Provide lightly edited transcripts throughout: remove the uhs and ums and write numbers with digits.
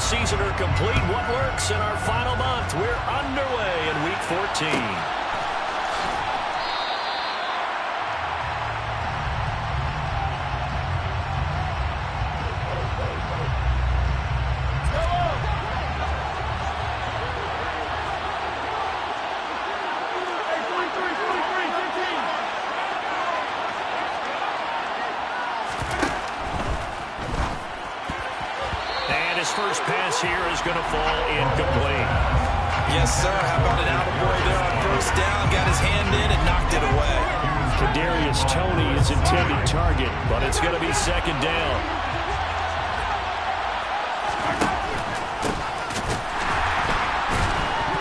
season are complete. What lurks in our final month? We're underway in Week 14. First pass here is going to fall incomplete. Yes, sir. How about an attaboy there on first down? Got his hand in and knocked it away. Kadarius Toney is intended target, but it's going to be second down.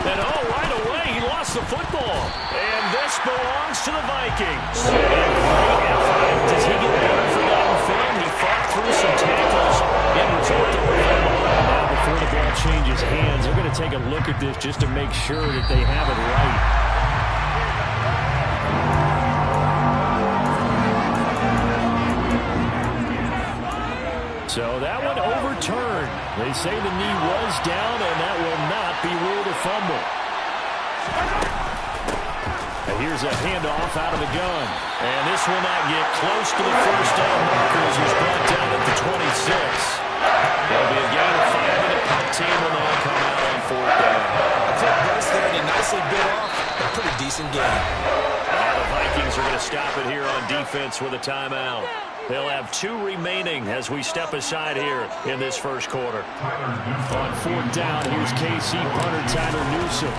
And right away he lost the football. And this belongs to the Vikings. Does he get better for that in film? He fought through some tackles and resulted in a fumble. Now, before the ball changes hands, they're going to take a look at this just to make sure that they have it right. So that one overturned. They say the knee was down, and that will not be ruled a fumble. And here's a handoff out of the gun. And this will not get close to the first down markers. He's brought down at the 26. There'll be a gain of 5 and a punt team when they'll come out on fourth down. A quick burst there, and he nicely bit off a pretty decent gain. Now the Vikings are going to stop it here on defense with a timeout. They'll have 2 remaining as we step aside here in this first quarter. On fourth down, here's KC punter Tyler Newsome.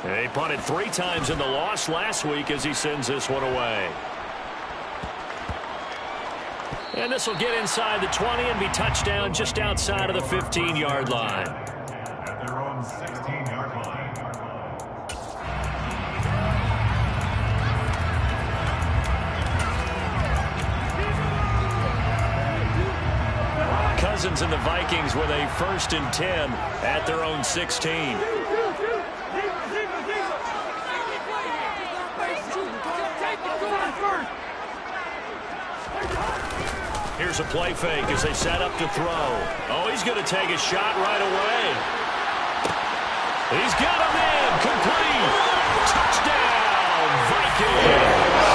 And he punted 3 times in the loss last week as he sends this one away. And this will get inside the 20 and be touchdown just outside of the 15-yard line. At their own 16-yard line. Cousins and the Vikings with a 1st and 10 at their own 16. Here's a play fake as they set up to throw. Oh, he's going to take a shot right away. He's got him in. Complete. Touchdown, Vikings.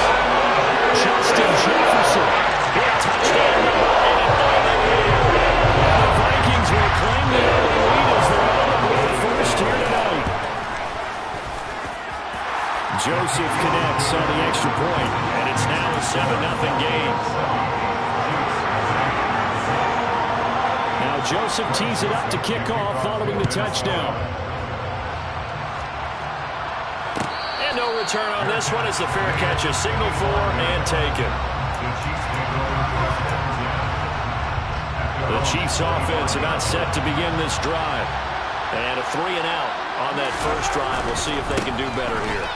Justin Jefferson. Big touchdown number 8 on the year. The Vikings will claim the early lead as they're on the board first here tonight. Joseph connects on the extra point, and it's now a 7-0 game. Joseph tees it up to kick off following the touchdown. And no return on this one as the fair catch is signaled for and taken. The Chiefs offense about set to begin this drive. And a 3-and-out on that first drive. We'll see if they can do better here.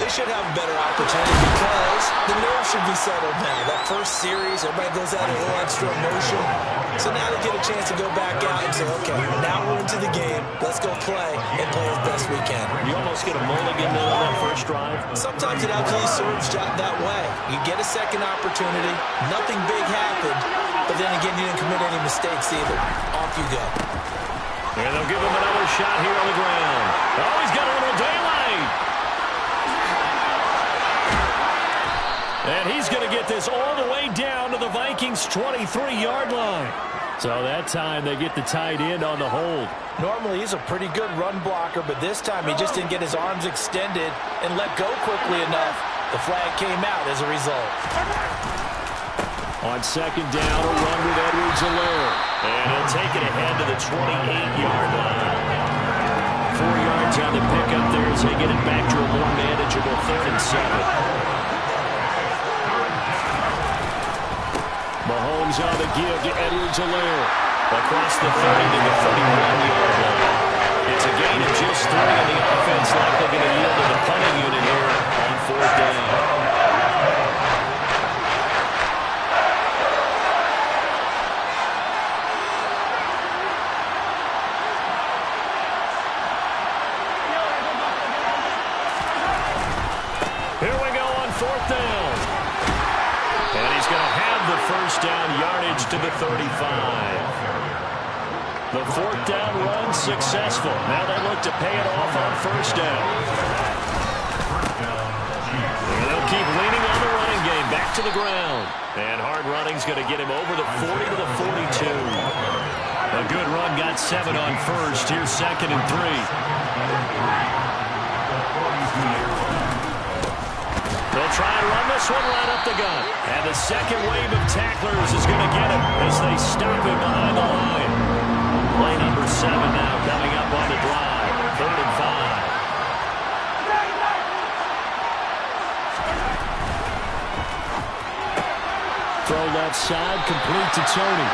They should have a better opportunity because the nerves should be settled now. That first series, everybody goes out in a little extra emotion. So now they get a chance to go back out and say, okay, now we're into the game. Let's go play and play as best we can. You almost get a mulligan there on that first drive. Sometimes it actually serves that way. You get a second opportunity. Nothing big happened. But then again, you didn't commit any mistakes either. Off you go. And they'll give him another shot here on the ground. Oh, he's got a little daylight. And he's going to get this all the way down to the Vikings' 23-yard line. So that time they get the tight end on the hold. Normally he's a pretty good run blocker, but this time he just didn't get his arms extended and let go quickly enough. The flag came out as a result. On second down, a run with Edwards-Helaire. And he'll take it ahead to the 28-yard line. 4 yards on the pickup there as they get it back to a more manageable 3rd and 7. Mahomes on the give to Edwards-Helaire. Across the 30 to the 31-yard line. It's a gain of just 3, and the offense likely going to yield to the punting unit here on 4th down. Here we go on 4th down. And he's going to have the first down yardage to the 35. The fourth down run successful. Now they look to pay it off on first down. And they'll keep leaning on the running game. Back to the ground. And hard running's going to get him over the 40 to the 42. A good run got 7 on first. Here's 2nd and 3. They'll try and run this one right up the gut. And the second wave of tacklers is going to get him as they stop him behind the line. Play number 7 now coming up on the drive. 3rd and 5. Throw left side, complete to Tony.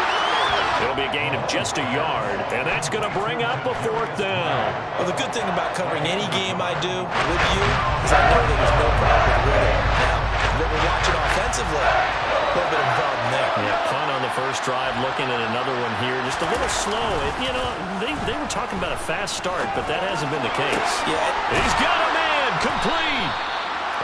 It'll be a gain of just a yard, and that's going to bring up a 4th down. Well, the good thing about covering any game I do with you is I know that there's no problem with Riddle. Now, what we're watching offensively, a little bit of a problem there. Yeah, punt on the first drive, looking at another one here. Just a little slow. You know, they were talking about a fast start, but that hasn't been the case. Yeah. He's got a man, complete.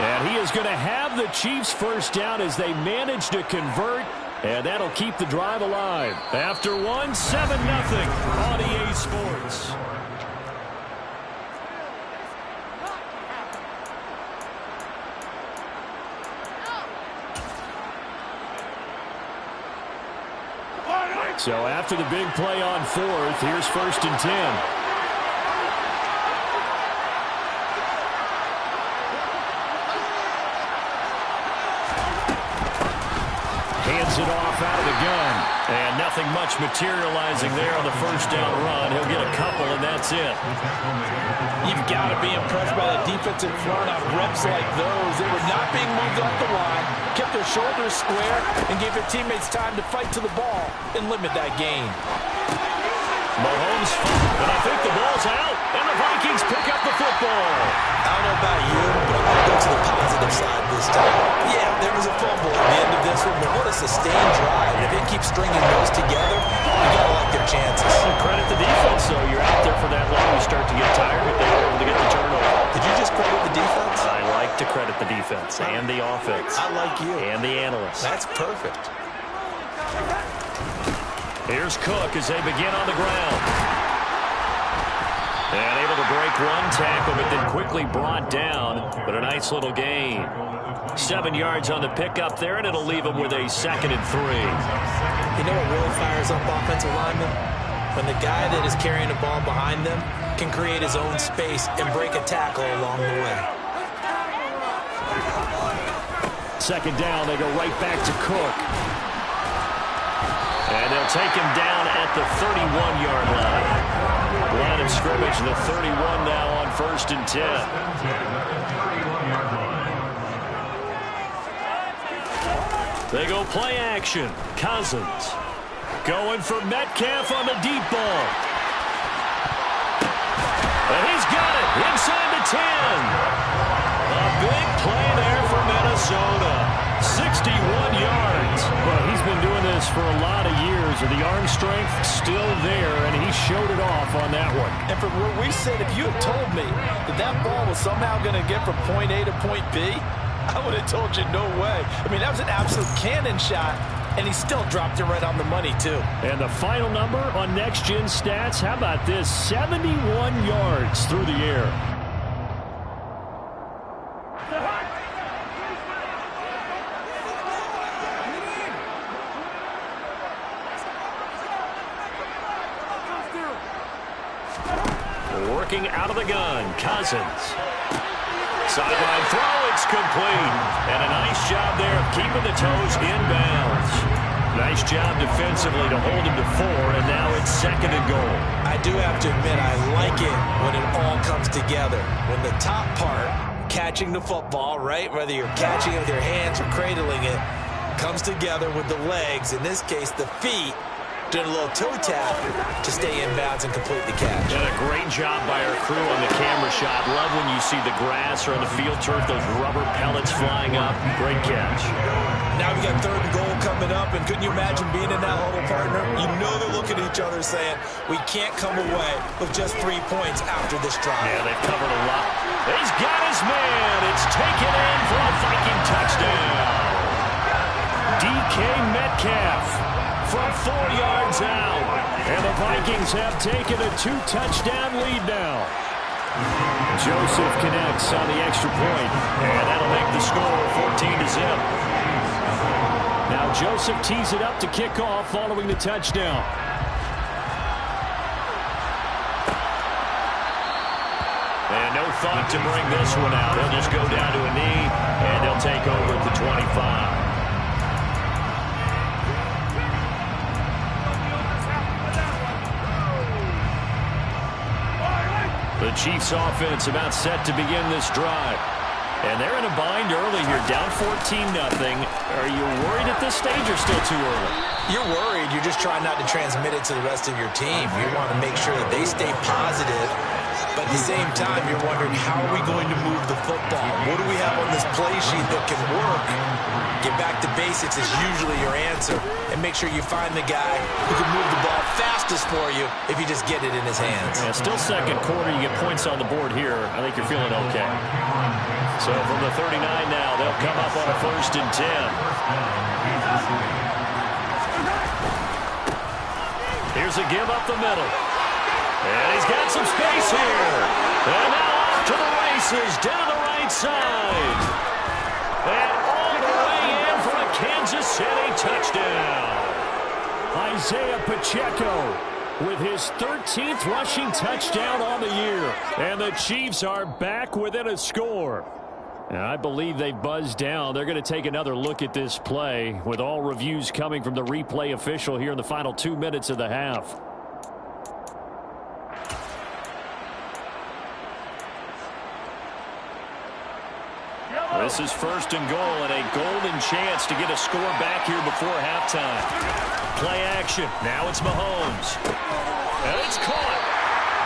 And he is going to have the Chiefs first down as they manage to convert. And that'll keep the drive alive. After 1, 7-0 on EA Sports. So after the big play on 4th, here's 1st and 10. Hands it off out of the gun. And nothing much materializing there on the first down run. He'll get a couple, and that's it. You've got to be impressed by the defensive front on reps like those. They were not being moved off the line, kept their shoulders square, and gave their teammates time to fight to the ball and limit that gain. Mahomes, but I think the ball's out, and the Vikings pick up the football. I don't know about you, but I'm going to go to the positive side this time. Yeah, there was a fumble at the end of this one, but what a sustained drive. If they keep stringing those together, you got to like their chances. And credit the defense, though. You're out there for that long, you start to get tired, but they were able to get the turnover. Did you just credit the defense? I like to credit the defense and the offense. I like you. And the analysts. That's perfect. Here's Cook as they begin on the ground. And able to break one tackle, but then quickly brought down. But a nice little gain. 7 yards on the pickup there, and it'll leave them with a 2nd and 3. You know what really fires up offensive linemen? When the guy that is carrying the ball behind them can create his own space and break a tackle along the way. 2nd down, they go right back to Cook. And they'll take him down at the 31-yard line. Line of scrimmage, the 31 now on 1st and 10. They go play action. Cousins going for Metcalf on the deep ball. And he's got it inside the 10. A big play there for Minnesota. 61 yards. Well, he's been doing this for a lot of years, and the arm strength still there, and he showed it off on that one. And from where we said, if you had told me that that ball was somehow going to get from point A to point B, I would have told you no way. I mean, that was an absolute cannon shot, and he still dropped it right on the money, too. And the final number on Next Gen Stats, how about this? 71 yards through the air. Working out of the gun, Cousins. Sideline throw, it's complete. And a nice job there of keeping the toes inbounds. Nice job defensively to hold him to 4, and now it's 2nd and goal. I do have to admit, I like it when it all comes together. When the top part, catching the football, right, whether you're catching it with your hands or cradling it, comes together with the legs, in this case the feet, doing a little toe tap to stay in bounds and complete the catch. And a great job by our crew on the camera shot. Love when you see the grass or on the field turf, those rubber pellets flying up. Great catch. Now we got 3rd and goal coming up, and couldn't you imagine being in that huddle, partner? You know they're looking at each other saying, we can't come away with just 3 points after this drive. Yeah, they've covered a lot. He's got his man. It's taken in for a Viking touchdown. DK Metcalf. from 4 yards out. And the Vikings have taken a 2-touchdown lead now. Joseph connects on the extra point, and that'll make the score 14-0. Now Joseph tees it up to kick off following the touchdown. And no thought to bring this one out. He'll just go down to a knee, and they'll take over at the 25. The Chiefs offense about set to begin this drive. And they're in a bind early here, down 14-0. Are you worried at this stage or still too early? You're worried. You're just trying not to transmit it to the rest of your team. You want to make sure that they stay positive. But at the same time, you're wondering, how are we going to move the football? What do we have on this play sheet that can work? Get back to basics is usually your answer. And make sure you find the guy who can move the ball fastest for you if you just get it in his hands. Yeah, still second quarter. You get points on the board here. I think you're feeling okay. So from the 39 now, they'll come up on a 1st and 10. Here's a give up the middle. And he's got some space here. And now off to the races, down the right side. And all the way in for a Kansas City touchdown. Isaiah Pacheco with his 13th rushing touchdown on the year. And the Chiefs are back within a score. And I believe they buzzed down. They're going to take another look at this play with all reviews coming from the replay official here in the final 2 minutes of the half. This is 1st and goal and a golden chance to get a score back here before halftime. Play action. Now it's Mahomes. And it's caught.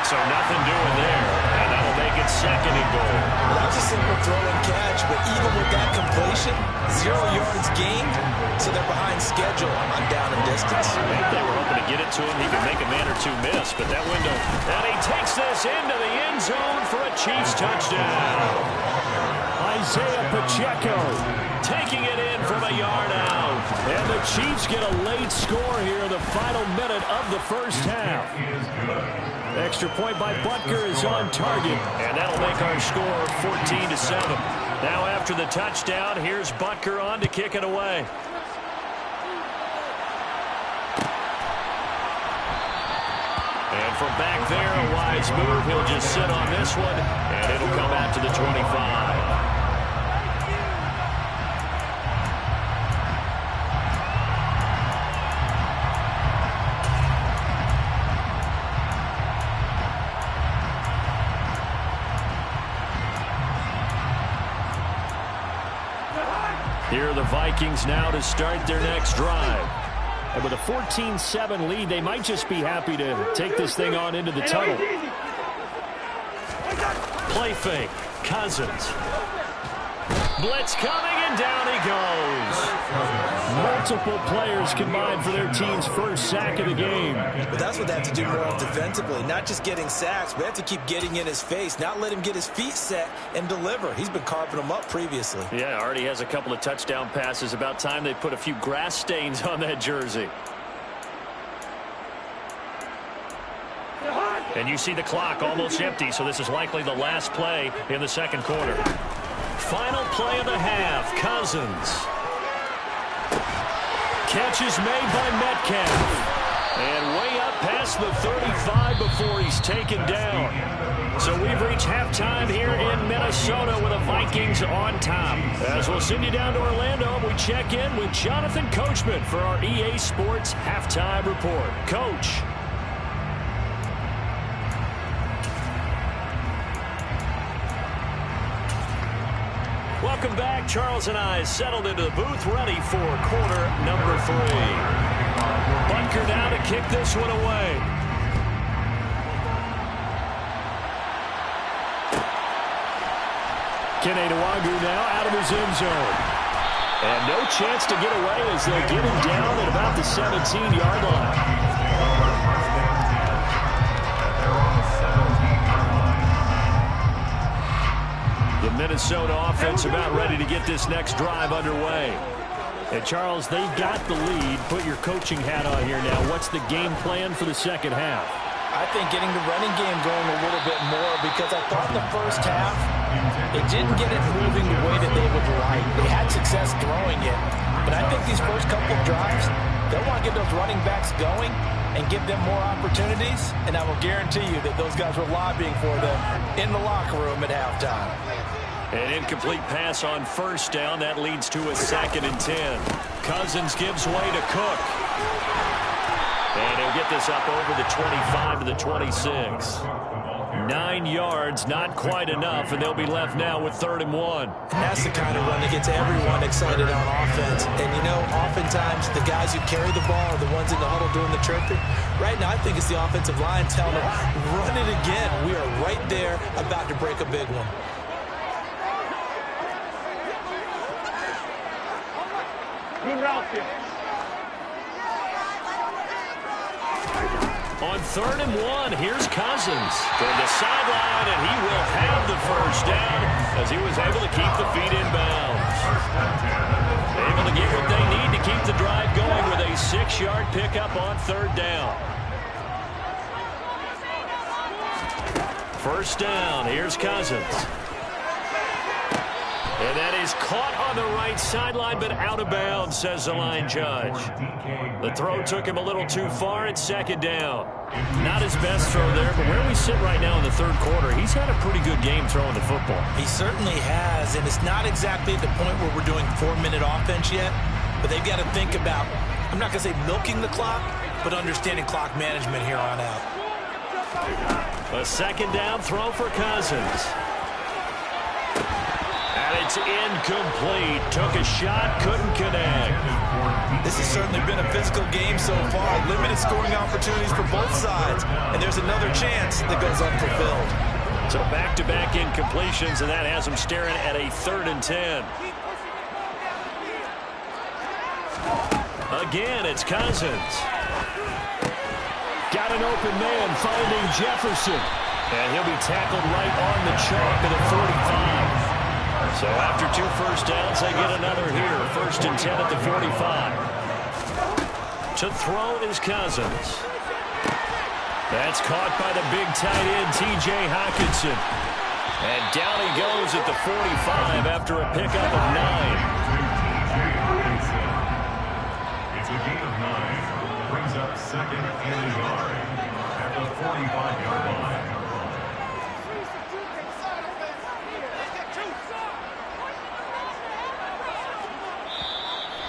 So nothing doing there. And that'll make it 2nd and goal. Well, that's a simple throw and catch, but even with that completion, 0 yards gained, so they're behind schedule on down and distance. I think they were hoping to get it to him. He could make a man or two miss, but that window. And he takes this into the end zone for a Chiefs touchdown. Isaiah Pacheco taking it in from a yard out. And the Chiefs get a late score here in the final minute of the first half. Extra point by Butker is on target. And that'll make our score 14-7. Now after the touchdown, here's Butker on to kick it away. And from back there, a wise move. He'll just sit on this one, and it'll come out to the 25. Here are the Vikings now to start their next drive. And with a 14-7 lead, they might just be happy to take this thing on into the tunnel. Play fake. Cousins. Blitz coming, and down he goes. Multiple players combined for their team's first sack of the game. But that's what they have to do more of defensively. Not just getting sacks, but they have to keep getting in his face. Not let him get his feet set and deliver. He's been carving them up previously. Yeah, already has a couple of touchdown passes. About time they put a few grass stains on that jersey. And you see the clock almost empty, so this is likely the last play in the second quarter. Final play of the half. Cousins. Catch is made by Metcalf. And way up past the 35 before he's taken down. So we've reached halftime here in Minnesota with the Vikings on top. As we'll send you down to Orlando, we check in with Jonathan Coachman for our EA Sports Halftime Report. Coach. Welcome back. Charles and I settled into the booth, ready for quarter number 3. Butker now to kick this one away. Kene Nwangwu now out of his end zone. And no chance to get away as they get him down at about the 17-yard line. The Minnesota offense about ready to get this next drive underway. And Charles, they've got the lead. Put your coaching hat on here now. What's the game plan for the second half? I think getting the running game going a little bit more, because I thought in the first half it didn't get it moving the way that they would like. They had success throwing it, but I think these first couple of drives, they'll want to get those running backs going and give them more opportunities, and I will guarantee you that those guys were lobbying for them in the locker room at halftime. An incomplete pass on first down. That leads to a 2nd and 10. Cousins gives way to Cook. And he'll get this up over the 25 to the 26. 9 yards, not quite enough, and they'll be left now with 3rd and 1. And that's the kind of run that gets everyone excited on offense. And, you know, oftentimes the guys who carry the ball are the ones in the huddle doing the tripping. Right now, I think it's the offensive line telling them, run it again. We are right there about to break a big one. On 3rd and 1, here's Cousins going to sideline, and he will have the first down as he was able to keep the feet in bounds. Able to get what they need to keep the drive going with a 6-yard pickup on 3rd down. First down, here's Cousins. And that is caught on the right sideline, but out of bounds, says the line judge. The throw took him a little too far. It's 2nd down. Not his best throw there, but where we sit right now in the 3rd quarter, he's had a pretty good game throwing the football. He certainly has, and it's not exactly at the point where we're doing 4-minute offense yet, but they've got to think about, I'm not going to say milking the clock, but understanding clock management here on out. A 2nd down throw for Cousins. And it's incomplete. Took a shot, couldn't connect. This has certainly been a physical game so far. Limited scoring opportunities for both sides. And there's another chance that goes unfulfilled. So back-to-back incompletions, and that has them staring at a 3rd and 10. Again, it's Cousins. Got an open man finding Jefferson. And he'll be tackled right on the chalk of the 45. So after 2 first downs, they get another here. 1st and 10 at the 45. To throw is Cousins. That's caught by the big tight end, T.J. Hockenson. And down he goes at the 45 after a pickup of 9. It's a gain of 9. Brings up 2nd and a yard at the 45-yard line.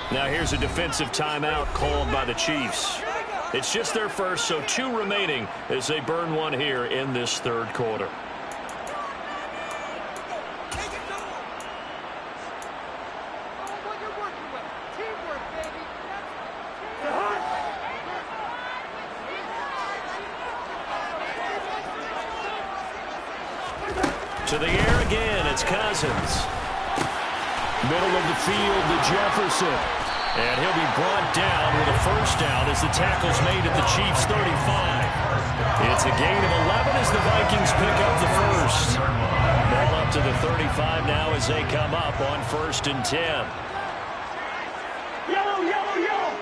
Now here's a defensive timeout called by the Chiefs. It's just their first, so 2 remaining as they burn one here in this 3rd quarter. To the air again, it's Cousins. Middle of the field to Jefferson. And he'll be brought down with a first down as the tackle's made at the Chiefs' 35. It's a gain of 11 as the Vikings pick up the first. Ball up to the 35 now as they come up on 1st and 10. Yellow, yellow, yellow.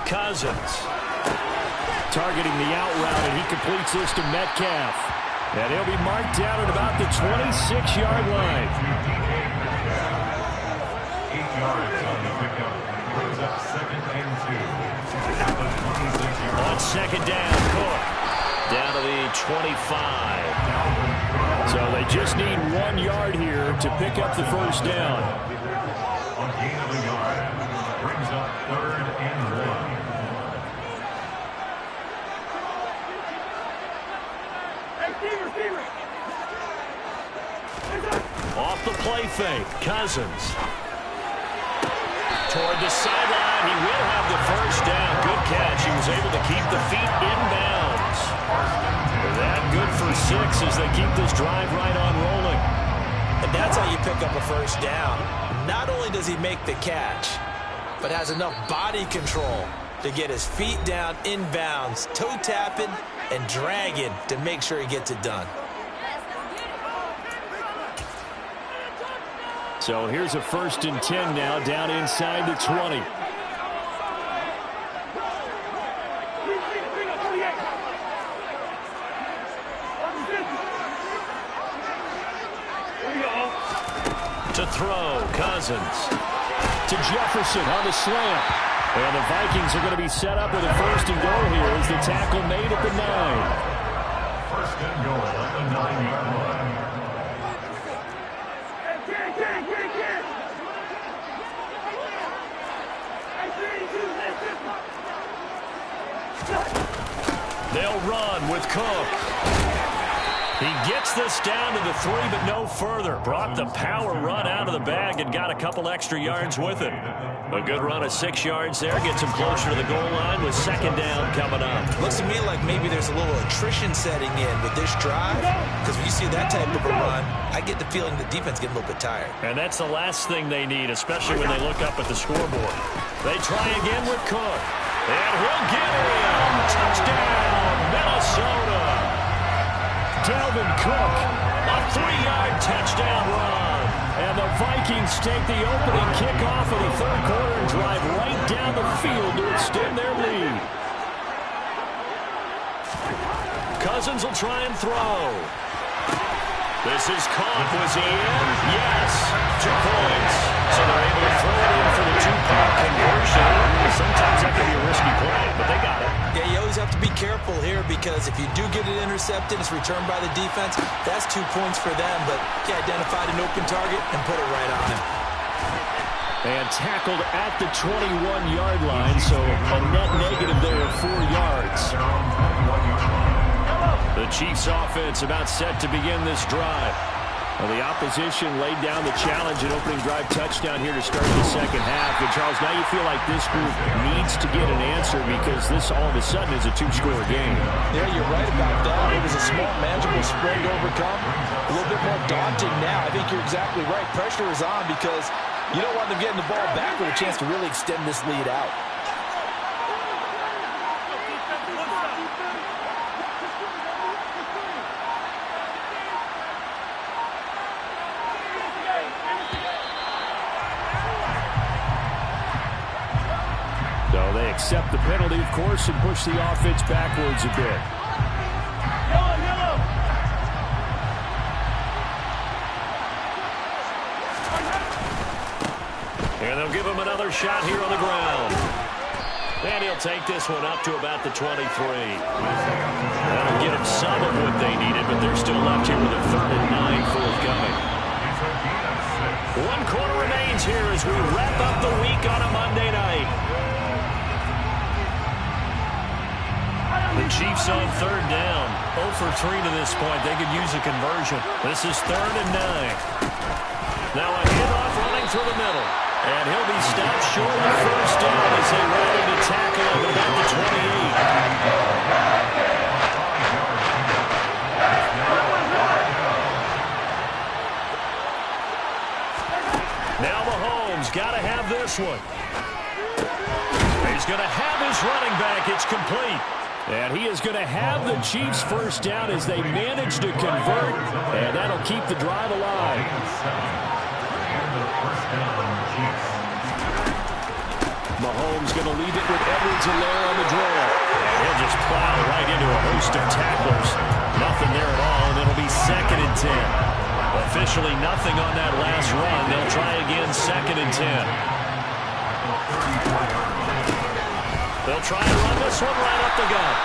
Cousins targeting the out route, and he completes this to Metcalf. And he'll be marked down at about the 26-yard line. 8 yards on the pickup. Brings up 2nd and 2. At the 26-yard line. On 2nd down, Cook. Down to the 25. So they just need 1 yard here to pick up the first down. On gain of a yard. Brings up 3rd and 1. Off the play fake, Cousins. Toward the sideline, he will have the first down. Good catch. He was able to keep the feet in bounds. That good for 6 as they keep this drive right on rolling. And that's how you pick up a first down. Not only does he make the catch, but has enough body control to get his feet down in bounds, toe tapping and dragging to make sure he gets it done. So here's a 1st and 10 now, down inside the 20. To throw, Cousins. To Jefferson on the slant. And the Vikings are going to be set up with a 1st and goal here as the tackle made at the 9. 1st and goal at the 9-yard line. They'll run with Cook. He gets this down to the 3, but no further. Brought the power run out of the bag and got a couple extra yards with it. A good run of 6 yards there. Gets him closer to the goal line with 2nd down coming up. Looks to me like maybe there's a little attrition setting in with this drive. Because when you see that type of a run, I get the feeling the defense getting a little bit tired. And that's the last thing they need, especially when they look up at the scoreboard. They try again with Cook. And he'll get him. Touchdown, Minnesota. Dalvin Cook, a 3-yard touchdown run. And the Vikings take the opening kickoff of the 3rd quarter and drive right down the field to extend their lead. Cousins will try and throw. This is caught. Was he in? Yes. 2 points. So they're able to throw it in for the 2-point conversion. Sometimes that can be a risky play, but they got it. Yeah, you always have to be careful here because if you do get it intercepted, it's returned by the defense. That's 2 points for them, but he identified an open target and put it right on him. And tackled at the 21-yard line, so a net negative there of 4 yards. The Chiefs offense about set to begin this drive. Well, the opposition laid down the challenge and opening drive touchdown here to start the 2nd half. And, Charles, now you feel like this group needs to get an answer because this all of a sudden is a 2-score game. Yeah, you're right about that. It was a small, manageable spread to overcome. A little bit more daunting now. I think you're exactly right. Pressure is on because you don't want them getting the ball back with a chance to really extend this lead out. So they accept the penalty, of course, and push the offense backwards a bit. And they'll give him another shot here on the ground. And he'll take this one up to about the 23. That'll get him some of what they needed, but they're still left here with a 3rd and 9 forthcoming. 1 quarter remains here as we wrap up the week on a Monday night. The Chiefs on 3rd down. 0 for 3 to this point. They could use a conversion. This is 3rd and 9. Now a handoff running through the middle. And he'll be stopped short of the 1st down as they rally to tackle him at about the 28. Now Mahomes got to have this one. He's going to have his running back. It's complete. And he is going to have the Chiefs' 1st down as they manage to convert. And that'll keep the drive alive. Mahomes going to lead it with Edwards-Helaire on the draw. And he'll just plow right into a host of tacklers. Nothing there at all, and it'll be 2nd and 10. Officially nothing on that last run. They'll try again 2nd and 10. They'll try and run this one right up the gut.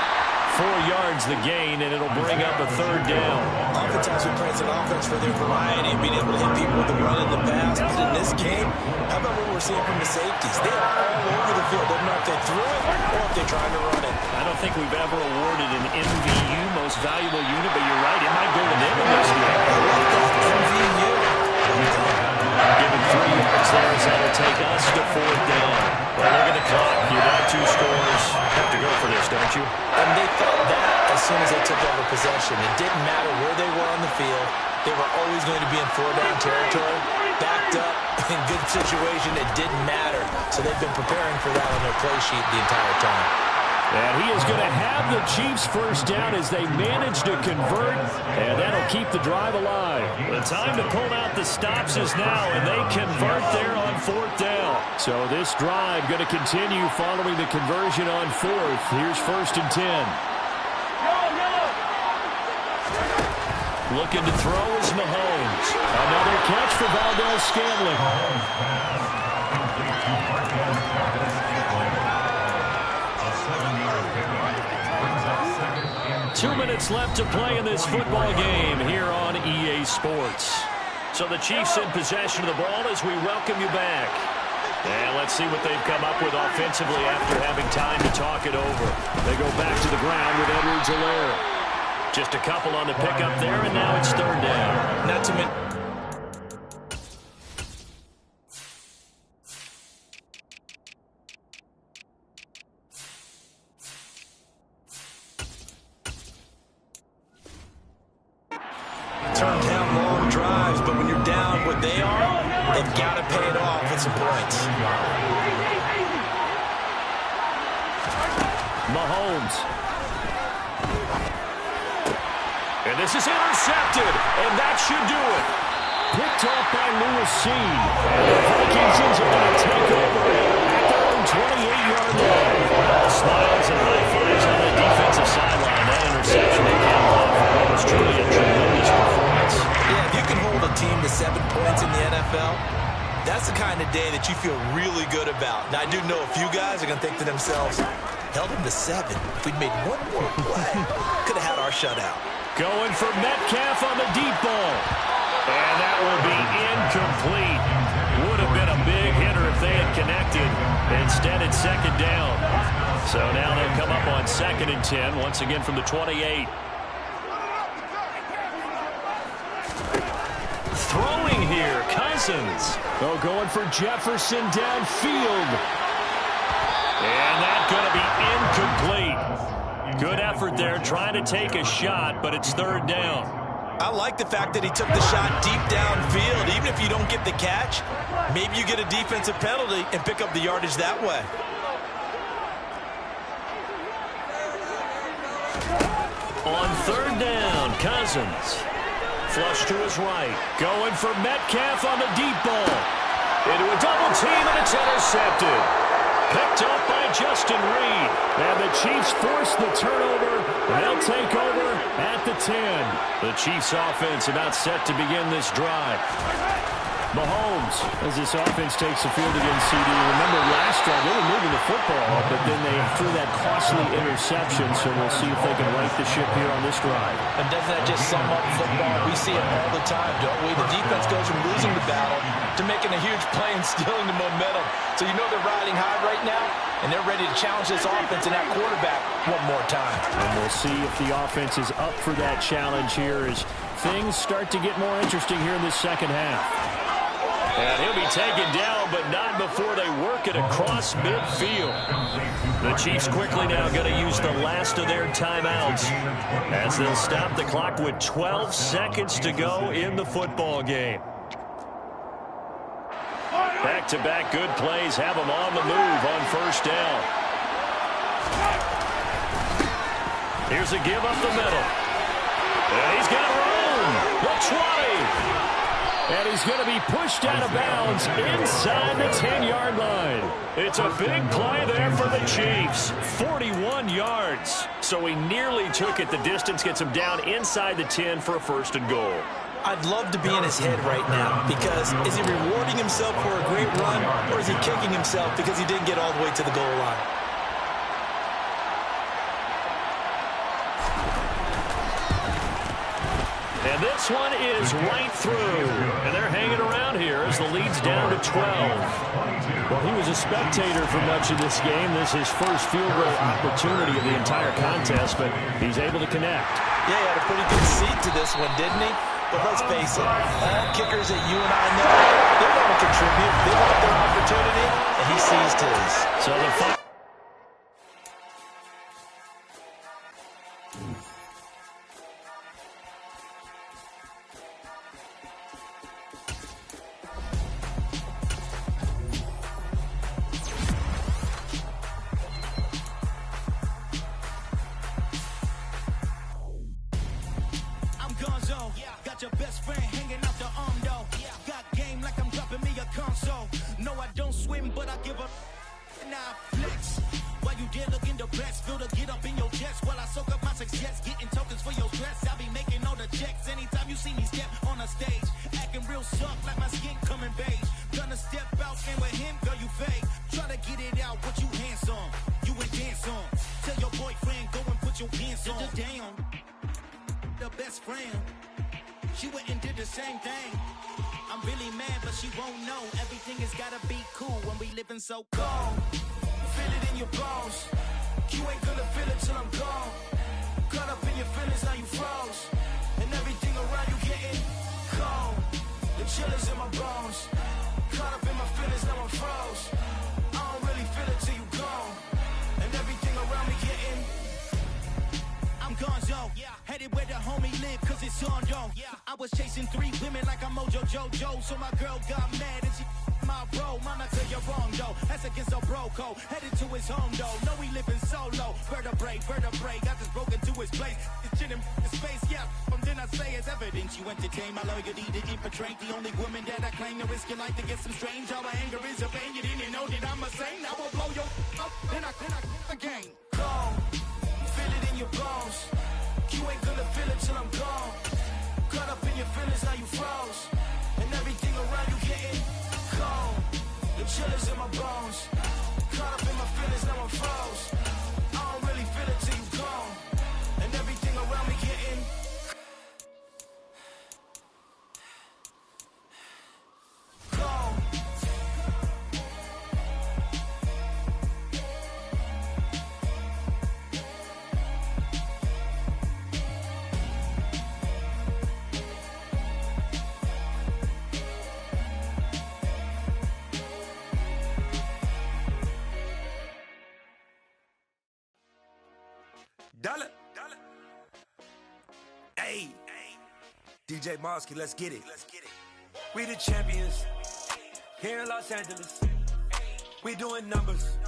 4 yards the gain, and it'll bring up a 3rd down. Oftentimes we praise an offense for their variety and being able to hit people with the run in the pass. But in this game, how about what we're seeing from the safeties? They are all over the field. Doesn't matter if they threw it or if they're trying to run it. I don't think we've ever awarded an MVU, most valuable unit, but you're right. It might go to them in this game. I like that MVU. Given 3 yards there as that'll take us to 4th down. Well, look at the clock. You're down 2 scores. Have to go for this, don't you? And they thought that as soon as they took over possession. It didn't matter where they were on the field. They were always going to be in 4-down territory. Backed up, in good situation, it didn't matter. So they've been preparing for that on their play sheet the entire time. And he is going to have the Chiefs first down as they manage to convert, and that'll keep the drive alive. The time to pull out the stops is now, and they convert there on 4th down. So this drive going to continue following the conversion on 4th. Here's 1st and 10. Looking to throw is Mahomes. Another catch for Valdes-Scantling. 2 minutes left to play in this football game here on EA Sports. So the Chiefs in possession of the ball as we welcome you back. And let's see what they've come up with offensively after having time to talk it over. They go back to the ground with Edwards-Helaire. Just a couple on the pickup there, and now it's 3rd down. Not to mention. Turn down long drives, but when you're down what they are, they've got to pay it off with some points. Mahomes. And this is intercepted, and that should do it. Picked off by Lewis Cine. And the Vikings are going to take over at their own 28-yard line. Smiles and high fives on the defensive sideline. That interception they came off was truly a tremendous performance. Yeah, if you can hold a team to 7 points in the NFL, that's the kind of day that you feel really good about. Now, I do know a few guys are going to think to themselves, held them to 7. If we'd made one more play, could have had our shutout. Going for Metcalf on the deep ball. And that will be incomplete. Would have been a big hitter if they had connected. Instead, it's 2nd down. So now they'll come up on 2nd and 10, once again from the 28. Throwing here, Cousins. Oh, going for Jefferson downfield. And that's going to be incomplete. Good effort there, trying to take a shot, but it's 3rd down. I like the fact that he took the shot deep downfield. Even if you don't get the catch, maybe you get a defensive penalty and pick up the yardage that way. On 3rd down, Cousins. Flush to his right. Going for Metcalf on the deep ball. Into a double team, and it's intercepted. Picked up by Justin Reed. And the Chiefs force the turnover. They'll take over at the 10. The Chiefs offense about set to begin this drive. Mahomes, as this offense takes the field against CD. Remember last drive, they were moving the football, but then they threw that costly interception, so we'll see if they can right the ship here on this drive. And doesn't that just sum up football? We see it all the time, don't we? The defense goes from losing the battle to making a huge play and stealing the momentum. So you know they're riding high right now, and they're ready to challenge this offense and that quarterback one more time. And we'll see if the offense is up for that challenge here as things start to get more interesting here in this second half. And he'll be taken down, but not before they work it across midfield. The Chiefs quickly now going to use the last of their timeouts as they'll stop the clock with 12 seconds to go in the football game. Back-to-back good plays have them on the move on 1st down. Here's a give up the middle. And he's got room. The 20. And he's going to be pushed out of bounds inside the 10-yard line. It's a big play there for the Chiefs. 41 yards. So he nearly took it the distance, gets him down inside the 10 for a 1st and goal. I'd love to be in his head right now because is he rewarding himself for a great run or is he kicking himself because he didn't get all the way to the goal line? And this one is right through. And they're hanging around here as the lead's down to 12. Well, he was a spectator for much of this game. This is his first field goal opportunity of the entire contest, but he's able to connect. Yeah, he had a pretty good seat to this one, didn't he? But let's face it, all kickers that you and I know, they want to contribute. They want their opportunity, and he seized his. So the best friend hanging out the arm though. Got game like I'm dropping me a console. No, I don't swim, but I give a now flex. While you there looking depressed, feel the get up in your chest while I soak up my success, getting tokens for your stress. I'll be making all the checks anytime you see me step on a stage, acting real soft like my skin coming beige. Gonna step out and with him, girl, you fake. Try to get it out, but you handsome, you ain't dance on. Tell your boyfriend, go and put your pants on. Down, the best friend, she went and did the same thing. I'm really mad, but she won't know. Everything has gotta be cool when we living so cold. Feel it in your bones. You ain't gonna feel it till I'm gone. Caught up in your feelings, now you froze. And everything around you getting cold. The chill is in my bones. Caught up in my feelings, now I'm froze. I don't really feel it till you gone. And everything around me getting I'm gonzo, headed where the homie live, cause it's on though. I was chasing 3 women like I'm Mojo Jojo, so my girl got mad and she my bro. Mama tell you wrong though, that's against a bro code. Headed to his home though, no we living solo. Vertebrae, got this broken to his place. It's shit in his space, from then I say it's evidence. You entertain my loyalty to infiltrate. The only woman that I claim to risk your life to get some strange. All my anger is a pain, you didn't know that I'm a saint. I will blow your up, then I again. Gone. Feel it in your bones. You ain't gonna feel it till I'm gone. Caught up in your feelings, now you froze. And everything around you getting cold. The chill is in my bones. Caught up in my feelings, now I'm froze. I don't really feel it till you gone. And everything around me getting cold. Dollar. Hey. DJ Mosky, let's get it. We the champions here in Los Angeles. We doing numbers.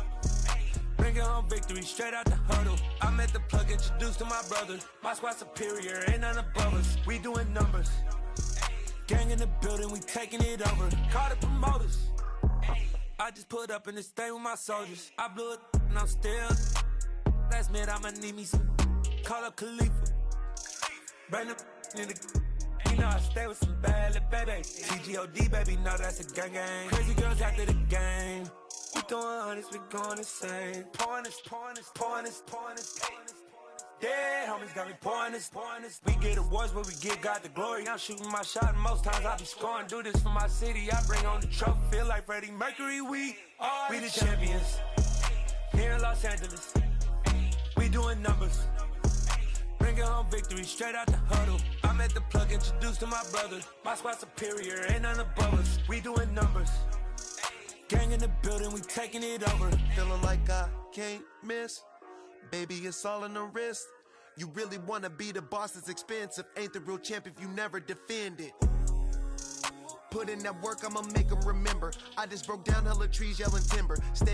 Bringing home victory straight out the huddle. I'm at the plug, introduced to my brother. My squad superior, ain't none above us. We doing numbers. Gang in the building, we taking it over. Call the promoters. I just put up in this thing with my soldiers. I blew it and I'm still. Last minute, I'ma need me some. Call up Khalifa. Bring the in the. You know I stay with some bad little baby. TGOD, baby, know that's a gang gang. Crazy girls after the game. We throwing hundreds, we going insane. Pouring this. Yeah, homies got me pouring this. We get awards, but we give God the glory. I'm shooting my shot, and most times I be scoring. Do this for my city, I bring on the trophy. Feel like Freddie Mercury, we the champions here in Los Angeles. We doing numbers. Bringing home victory straight out the huddle. I'm at the plug, introduced to my brother. My squad superior, ain't none above us. We doing numbers. Gang in the building, we taking it over. Feeling like I can't miss. Baby, it's all in the wrist. You really wanna be the boss, it's expensive. Ain't the real champ if you never defend it. Put in that work, I'ma make them remember. I just broke down hella trees, yelling timber. Stay